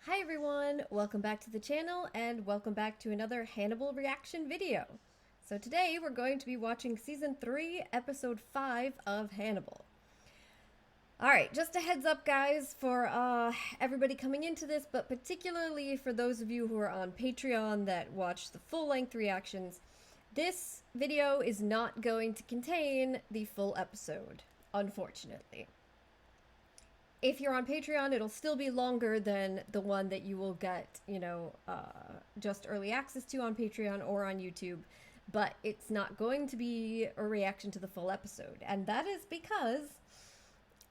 Hi everyone, welcome back to the channel and welcome back to another Hannibal reaction video. So today we're going to be watching season 3 episode 5 of Hannibal. Alright, just a heads up guys for everybody coming into this, but particularly for those of you who are on Patreon that watch the full-length reactions, this video is not going to contain the full episode, unfortunately. If you're on Patreon, it'll still be longer than the one that you will get, just early access to on Patreon or on YouTube, but it's not going to be a reaction to the full episode. And that is because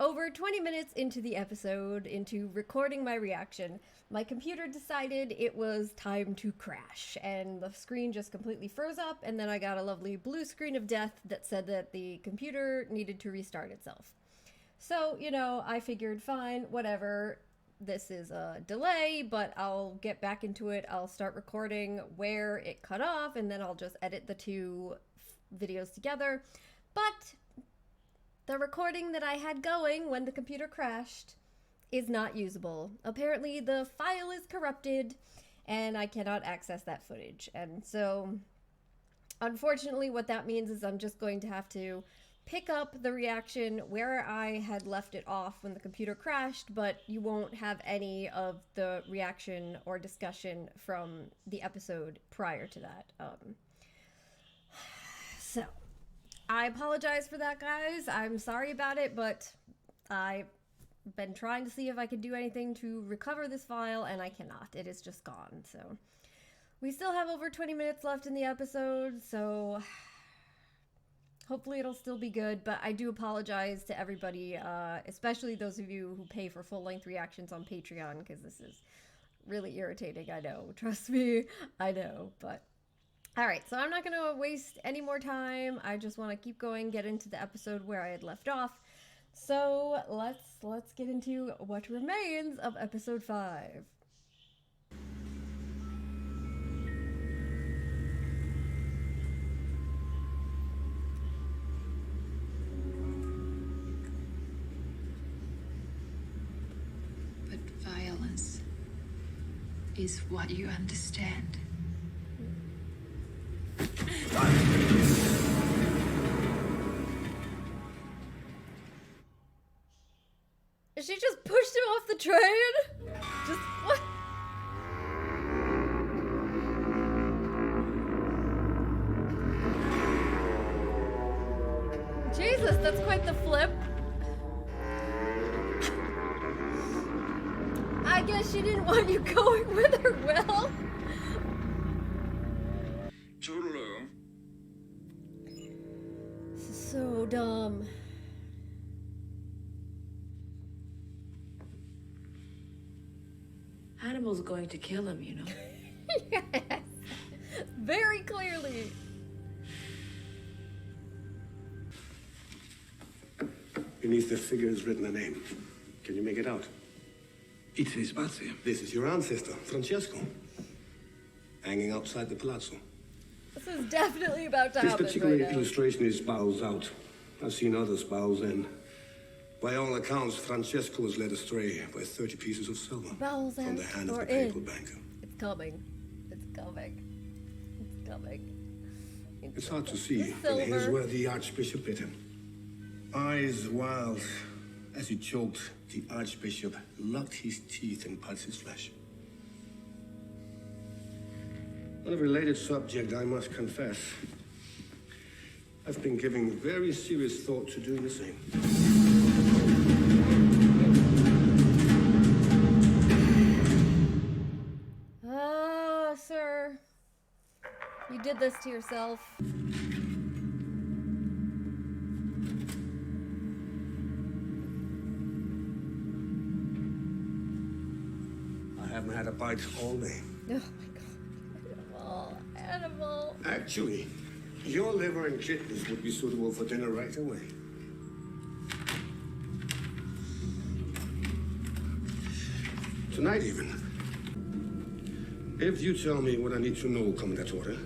over 20 minutes into the episode, into recording my reaction, my computer decided it was time to crash, and the screen just completely froze up, and then I got a lovely blue screen of death that said that the computer needed to restart itself. So, I figured, fine, whatever, this is a delay, but I'll get back into it. I'll start recording where it cut off, and then I'll just edit the two videos together. But the recording that I had going when the computer crashed is not usable. Apparently, the file is corrupted, and I cannot access that footage. And so, unfortunately, what that means is I'm just going to have to pick up the reaction where I had left it off when the computer crashed, but you won't have any of the reaction or discussion from the episode prior to that. So, I apologize for that, guys. I'm sorry about it, but I've been trying to see if I could do anything to recover this file, and I cannot. It is just gone, so. We still have over 20 minutes left in the episode, so hopefully it'll still be good, but I do apologize to everybody, especially those of you who pay for full-length reactions on Patreon, because this is really irritating, I know. Trust me, I know, but alright, so I'm not going to waste any more time. I just want to keep going, get into the episode where I had left off. So let's get into what remains of episode 5. Violence is what you understand. She just pushed him off the train? Just what? Jesus, that's quite the flip. I guess she didn't want you going with her, Will. Toodaloo. This is so dumb. Hannibal's going to kill him, you know. Yes, very clearly. Beneath the figure is written a name. Can you make it out? It is Bazzi. This is your ancestor, Francesco, hanging outside the palazzo. This is definitely about to This happen particular right now. illustration is bows out. I've seen others bows in. By all accounts, Francesco was led astray by 30 pieces of silver Bows from the out hand of or the papal in. banker. It's coming. It's coming. It's coming. It's hard to see, The but here's silver. where the archbishop hit him. Eyes wild. As he choked, the archbishop locked his teeth and parts his flesh. On a related subject, I must confess, I've been giving very serious thought to doing the same. Ah, sir. You did this to yourself. I haven't had a bite all day. Oh my god. Hannibal. Actually, your liver and kidneys would be suitable for dinner right away. Tonight even. If you tell me what I need to know, Commendatore,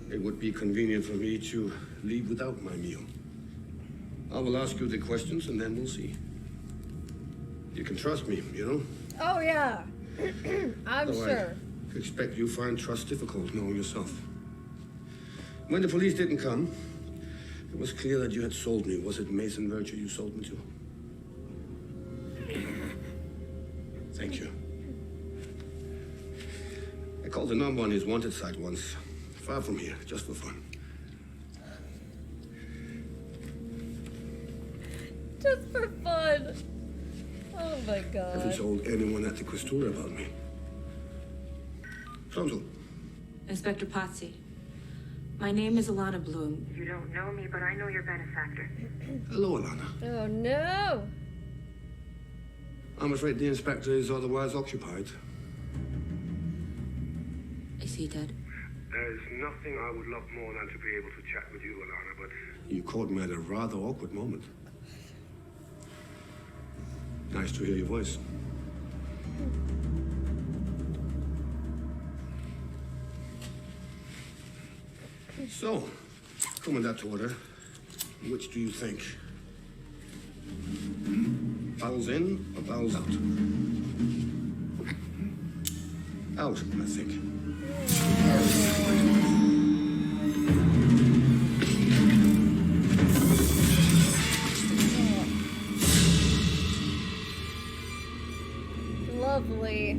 it would be convenient for me to leave without my meal. I will ask you the questions and then we'll see. You can trust me, you know? Oh yeah. I'm Though sure. I expect you find trust difficult, knowing yourself. When the police didn't come, it was clear that you had sold me. Was it Mason Verger you sold me to? Thank you. I called the number on his wanted site once. Far from here, just for fun. Just for fun. Oh my god. Haven't told anyone at the Questura about me. Pronto. Inspector Pazzi. My name is Alana Bloom. You don't know me, but I know your benefactor. Hello, Alana. Oh no. I'm afraid the inspector is otherwise occupied. Is he dead? There's nothing I would love more than to be able to chat with you, Alana, but you caught me at a rather awkward moment. Nice to hear your voice. So, coming that order, which do you think? Bowels in or bowels out? Out, I think. Lovely.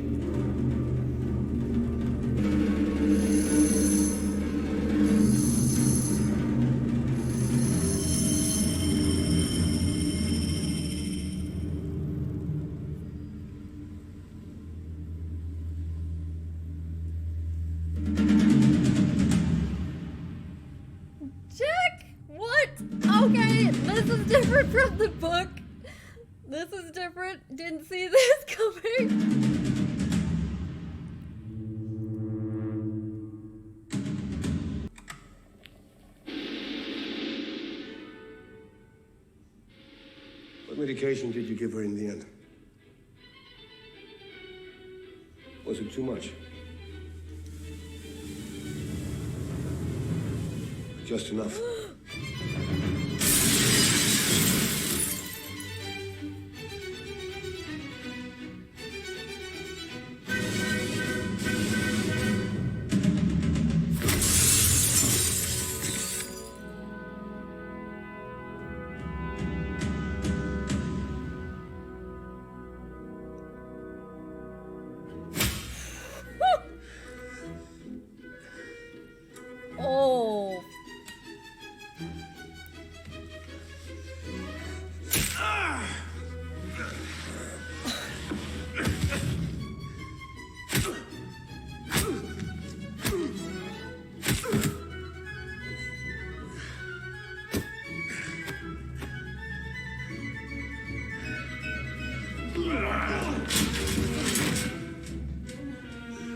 Jack, what? Okay, this is different from the book. This is different. Didn't see this coming. What medication did you give her in the end? Was it too much? Just enough? Oh.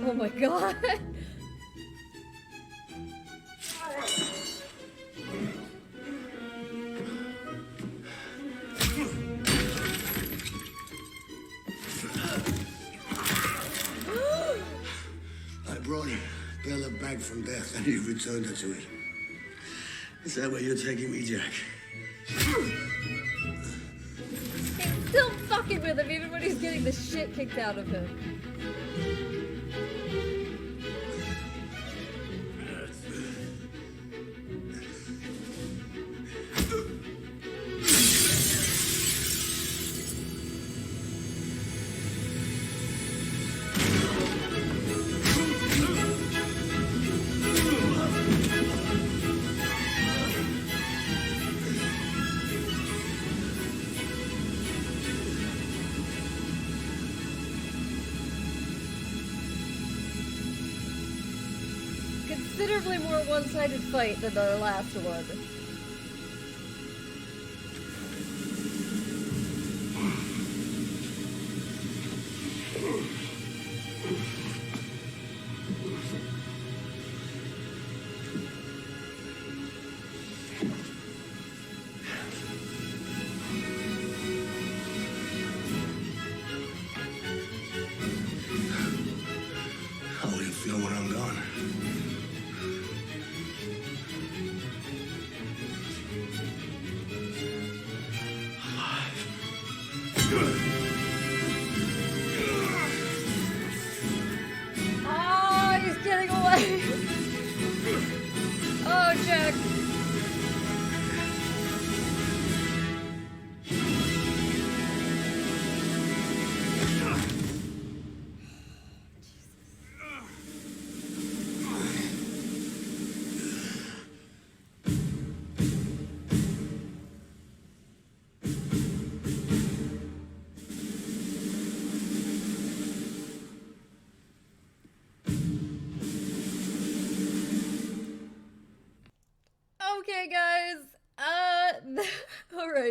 Oh my god. I brought Bella back from death and you returned her to me. Is that where you're taking me, Jack? He's still fucking with him even when he's getting the shit kicked out of him. Considerably more one-sided fight than the last one. How will you feel when I'm gone?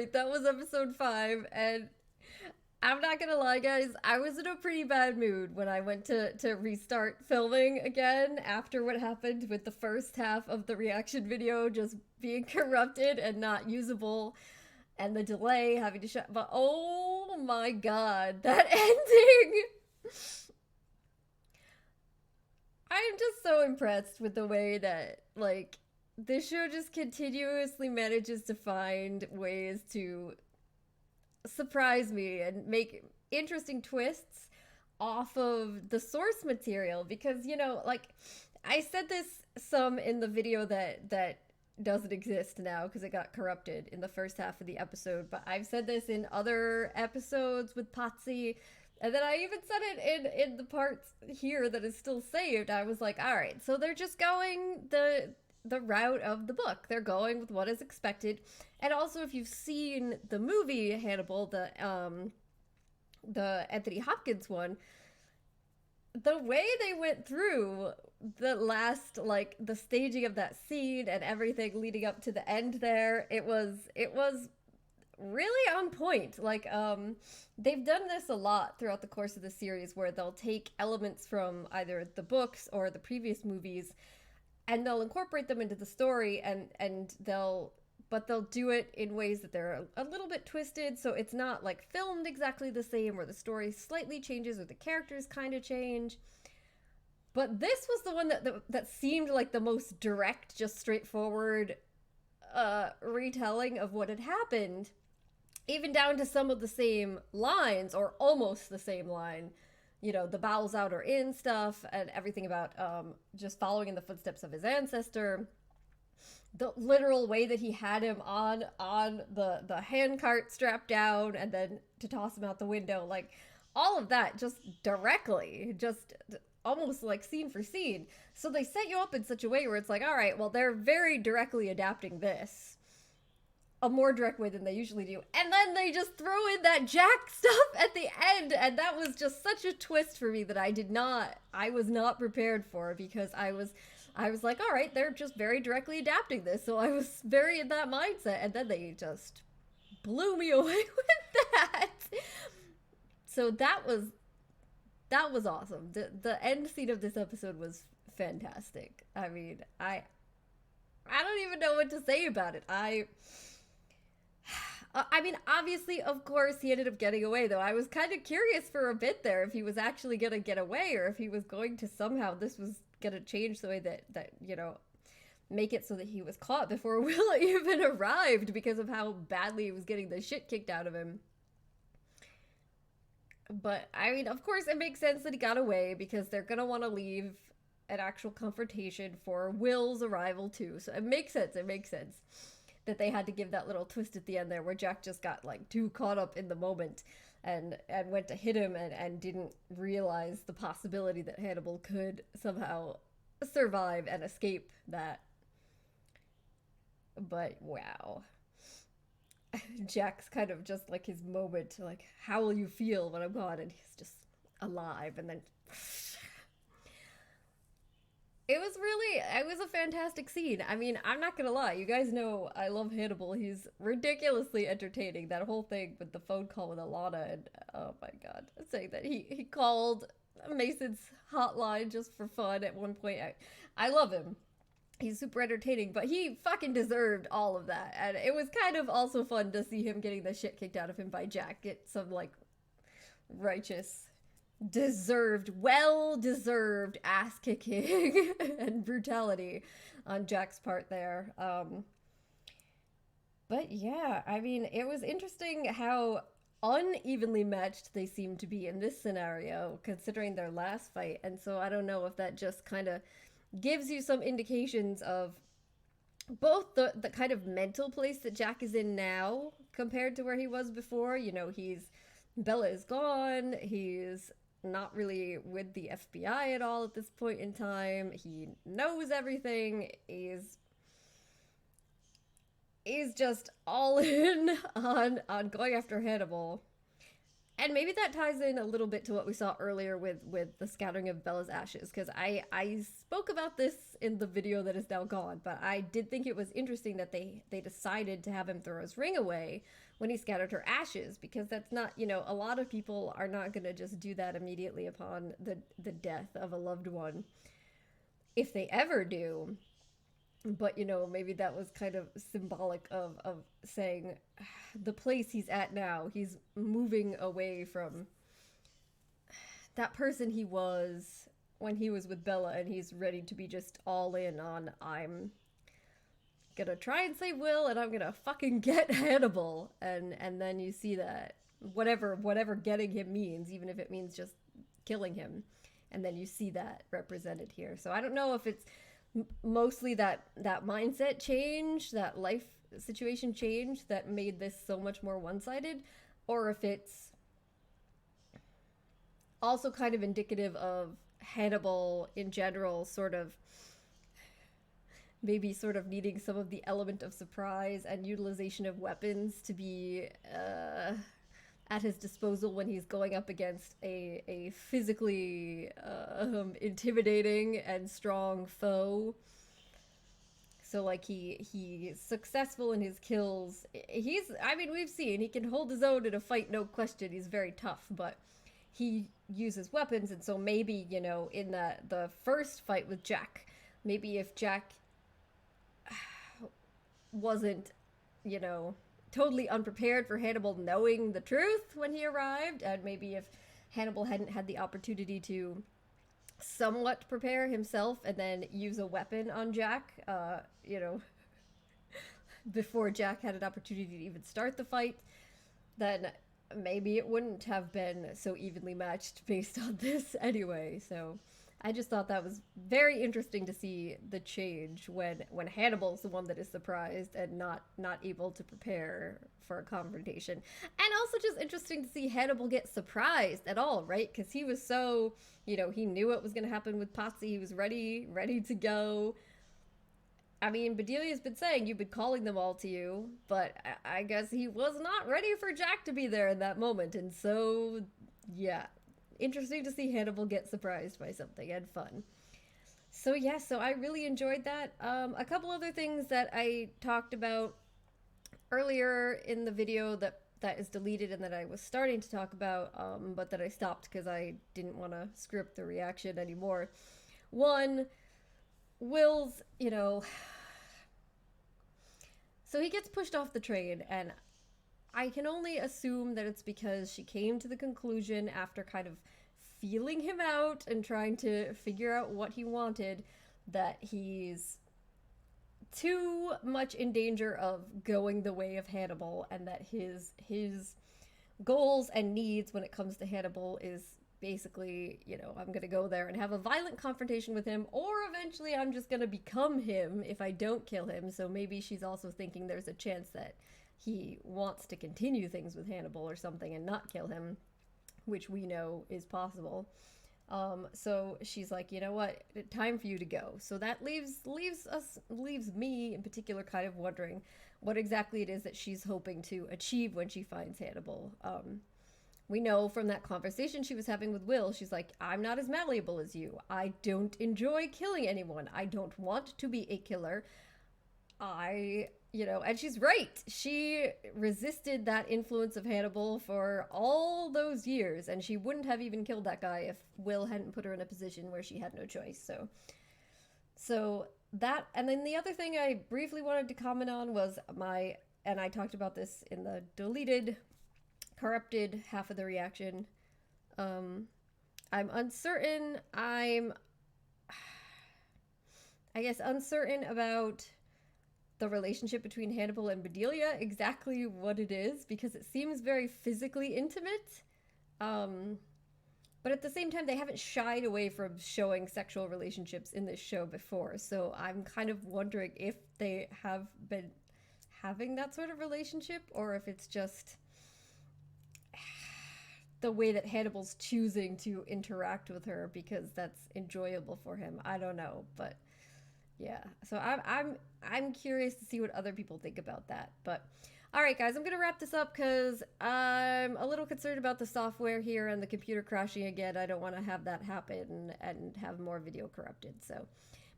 right, that was episode 5, and I'm not gonna lie, guys, I was in a pretty bad mood when I went to restart filming again after what happened with the first half of the reaction video just being corrupted and not usable, and the delay having to shut. But oh my god, that ending! I'm just so impressed with the way that, like, this show just continuously manages to find ways to surprise me and make interesting twists off of the source material, because, you know, like, I said this some in the video that doesn't exist now because it got corrupted in the first half of the episode, but I've said this in other episodes with Patsy, and then I even said it in the parts here that is still saved. I was like, all right, so they're just going the route of the book. They're going with what is expected. And also, if you've seen the movie Hannibal, the Anthony Hopkins one, the way they went through the last, like, the staging of that scene and everything leading up to the end there, it was really on point. Like, they've done this a lot throughout the course of the series, where they'll take elements from either the books or the previous movies and they'll incorporate them into the story, and they'll do it in ways that they're a little bit twisted, so it's not like filmed exactly the same, or the story slightly changes, or the characters kind of change. But this was the one that seemed like the most direct, just straightforward retelling of what had happened, even down to some of the same lines, or almost the same line. You know, the bowels out or in stuff, and everything about just following in the footsteps of his ancestor. The literal way that he had him on the handcart strapped down, and then to toss him out the window. Like, all of that just directly, just almost like scene for scene. So they set you up in such a way where it's like, all right, well, they're very directly adapting this. A more direct way than they usually do, and then they just throw in that Jack stuff at the end, and that was just such a twist for me that I was not prepared for, because I was like, all right, they're just very directly adapting this, so I was very in that mindset, and then they just blew me away with that. So that was awesome. The end scene of this episode was fantastic. I mean, I don't even know what to say about it. I mean, obviously, of course, he ended up getting away, though. I was kind of curious for a bit there if he was actually going to get away, or if he was going to somehow, this was going to change the way that, you know, make it so that he was caught before Will even arrived, because of how badly he was getting the shit kicked out of him. But, I mean, of course, it makes sense that he got away, because they're going to want to leave an actual confrontation for Will's arrival, too. So it makes sense. It makes sense that they had to give that little twist at the end there, where Jack just got, like, too caught up in the moment and went to hit him and didn't realize the possibility that Hannibal could somehow survive and escape that. But wow. Jack's kind of just like his moment, like, how will you feel when I'm gone? And he's just alive, and then it was a fantastic scene. I mean, I'm not gonna lie, you guys know I love Hannibal. He's ridiculously entertaining. That whole thing with the phone call with Alana, and oh my god, saying that he called Mason's hotline just for fun at one point. I love him. He's super entertaining, but he fucking deserved all of that. And it was kind of also fun to see him getting the shit kicked out of him by Jack. Get some, like, righteous, well-deserved ass-kicking and brutality on Jack's part there. But yeah, I mean, it was interesting how unevenly matched they seemed to be in this scenario, considering their last fight. And so I don't know if that just kind of gives you some indications of both the kind of mental place that Jack is in now compared to where he was before. You know, Bella is gone, he's not really with the FBI at all at this point in time, he knows everything, he's just all in on going after Hannibal. And maybe that ties in a little bit to what we saw earlier with the scattering of Bella's ashes, because I spoke about this in the video that is now gone, but I did think it was interesting that they decided to have him throw his ring away when he scattered her ashes, because that's not, you know, a lot of people are not going to just do that immediately upon the death of a loved one, if they ever do. But, you know, maybe that was kind of symbolic of saying the place he's at now, he's moving away from that person he was when he was with Bella, and he's ready to be just all in on, I'm gonna try and save Will, and I'm gonna fucking get Hannibal. And then you see that whatever getting him means, even if it means just killing him, and then you see that represented here. So I don't know if it's mostly that mindset change, that life situation change that made this so much more one-sided, or if it's also kind of indicative of Hannibal in general, sort of maybe sort of needing some of the element of surprise and utilization of weapons to be at his disposal when he's going up against a physically intimidating and strong foe. So like he's successful in his kills. I mean, we've seen he can hold his own in a fight, no question. He's very tough, but he uses weapons, and so maybe, you know, in the first fight with Jack, maybe if Jack wasn't, you know, totally unprepared for Hannibal knowing the truth when he arrived, and maybe if Hannibal hadn't had the opportunity to somewhat prepare himself and then use a weapon on Jack, you know, before Jack had an opportunity to even start the fight, then maybe it wouldn't have been so evenly matched based on this anyway. So I just thought that was very interesting to see the change when Hannibal's the one that is surprised and not able to prepare for a confrontation. And also just interesting to see Hannibal get surprised at all, right? Because he was so, you know, he knew what was going to happen with Patsy. He was ready to go. I mean, Bedelia's been saying you've been calling them all to you, but I guess he was not ready for Jack to be there in that moment. And so, yeah, interesting to see Hannibal get surprised by something, and fun. So yeah, so I really enjoyed that. A couple other things that I talked about earlier in the video that is deleted and that I was starting to talk about, but that I stopped because I didn't want to script the reaction anymore. One, Will's, you know, so he gets pushed off the train, and I can only assume that it's because she came to the conclusion, after kind of feeling him out and trying to figure out what he wanted, that he's too much in danger of going the way of Hannibal, and that his goals and needs when it comes to Hannibal is basically, you know, I'm gonna go there and have a violent confrontation with him, or eventually I'm just gonna become him if I don't kill him. So maybe she's also thinking there's a chance that he wants to continue things with Hannibal or something and not kill him, which we know is possible. So she's like, you know what, time for you to go. So that leaves me in particular kind of wondering what exactly it is that she's hoping to achieve when she finds Hannibal. We know from that conversation she was having with Will, she's like, I'm not as malleable as you. I don't enjoy killing anyone. I don't want to be a killer. You know, and she's right. She resisted that influence of Hannibal for all those years, and she wouldn't have even killed that guy if Will hadn't put her in a position where she had no choice. So that, and then the other thing I briefly wanted to comment on was and I talked about this in the deleted, corrupted half of the reaction. I'm uncertain. I guess uncertain about the relationship between Hannibal and Bedelia, exactly what it is, because it seems very physically intimate. But at the same time, they haven't shied away from showing sexual relationships in this show before. So I'm kind of wondering if they have been having that sort of relationship, or if it's just the way that Hannibal's choosing to interact with her because that's enjoyable for him. I don't know, but yeah. So I'm curious to see what other people think about that. But all right, guys, I'm gonna wrap this up because I'm a little concerned about the software here and the computer crashing again. I don't want to have that happen and have more video corrupted. So,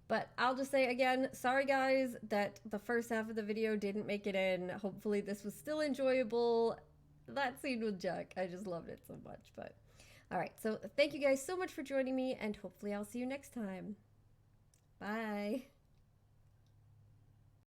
But I'll just say again, sorry guys that the first half of the video didn't make it in. Hopefully this was still enjoyable. That scene with Jack, I just loved it so much. But all right, so thank you guys so much for joining me, and hopefully I'll see you next time. Bye.